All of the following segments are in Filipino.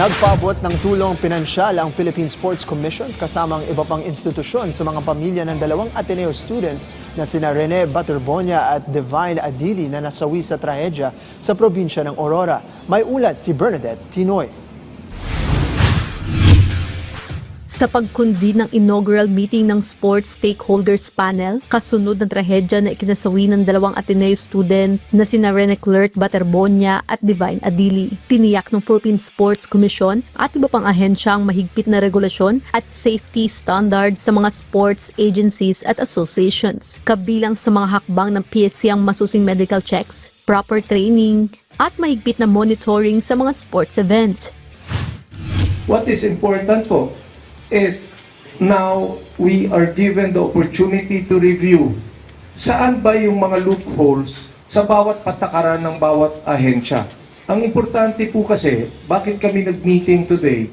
Nagpaabot ng tulong pinansyal ang Philippine Sports Commission kasamang iba pang institusyon sa mga pamilya ng dalawang Ateneo students na sina Rene Baterbonia at Divine Adili na nasawi sa trahedya sa probinsya ng Aurora. May ulat si Bernadette Tinoy. Sa pagkundi ng inaugural meeting ng Sports Stakeholders Panel, kasunod ng trahedya na ikinasawi ng dalawang Ateneo student na sina Rene Clert Baterbonia at Divine Adili. Tiniyak ng Philippine Sports Commission at iba pang ahensya ang mahigpit na regulasyon at safety standards sa mga sports agencies at associations. Kabilang sa mga hakbang ng PSC ang masusing medical checks, proper training, at mahigpit na monitoring sa mga sports event. What is important po is now we are given the opportunity to review saan ba yung mga loopholes sa bawat patakaran ng bawat ahensya. Ang importante po kasi, bakit kami nag-meeting today,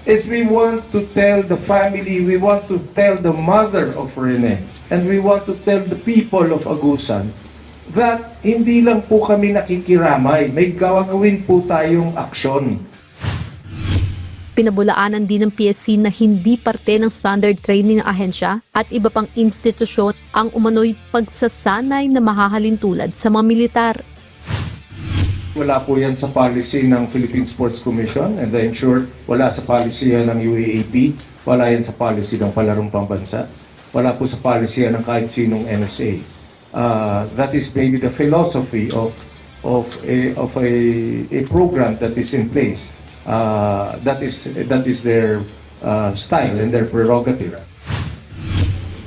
is we want to tell the family, we want to tell the mother of Rene, and we want to tell the people of Agusan that hindi lang po kami nakikiramay, may gawin po tayong aksyon. Pinabulaanan din ng PSC na hindi parte ng standard training ng ahensya at iba pang institusyon ang umano'y pagsasanay na mahahalin tulad sa mga militar. Wala po yan sa policy ng Philippine Sports Commission, and I'm sure wala sa policy yan ng UAAP, wala yan sa policy ng Palarong Pambansa, wala po sa policy yan ng kahit sinong NSA. That is maybe the philosophy of a program that is in place. That is their style and their prerogative.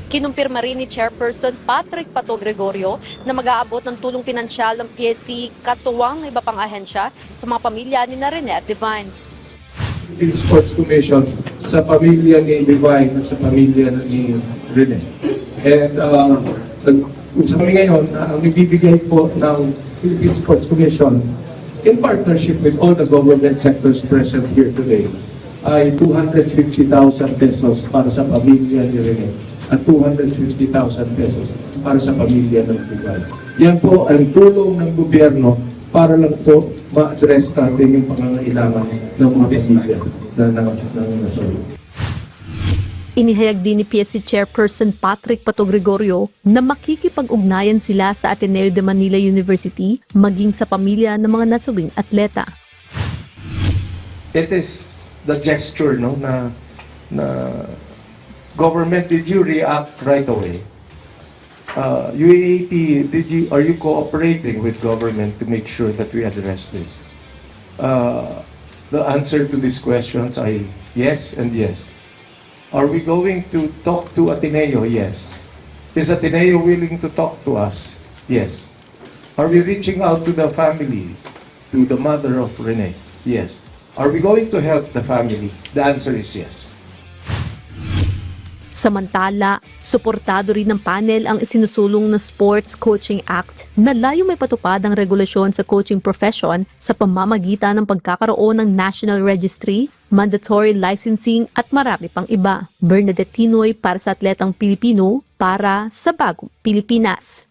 Kinumpirma rin ni Chairperson Patrick Pato Gregorio na mag-aabot ng tulong pinansyal ng PSC katuwang iba pang ahensya sa mga pamilya ni Rene at Divine. Philippine Sports Commission sa pamilya ni Divine at sa pamilya ni Rene. And sa kami ngayon, ang ibibigay po ng Philippine Sports Commission in partnership with all the government sectors present here today, ay 250,000 pesos para sa pamilya ni Rene at 250,000 pesos para sa pamilya ng Divine. Yan po ang tulong ng gobyerno para lang po ma-address natin yung pangangailangan ng mga pamilya na nasawi. Inihayag din ni PSC Chairperson Patrick Pato Gregorio na makikipag-ugnayan sila sa Ateneo de Manila University maging sa pamilya ng mga nasawing atleta. It is the gesture, no, na government, did you react right away? UAAP, are you cooperating with government to make sure that we address this? The answer to these questions are yes and yes. Are we going to talk to Ateneo? Yes. Is Ateneo willing to talk to us? Yes. Are we reaching out to the family, to the mother of Rene? Yes. Are we going to help the family? The answer is yes. Samantala, suportado rin ng panel ang isinusulong na Sports Coaching Act na layo may patupad ang regulasyon sa coaching profession sa pamamagitan ng pagkakaroon ng National Registry, mandatory licensing at marami pang iba. Bernadette Tinoy para sa Atletang Pilipino para sa Bagong Pilipinas.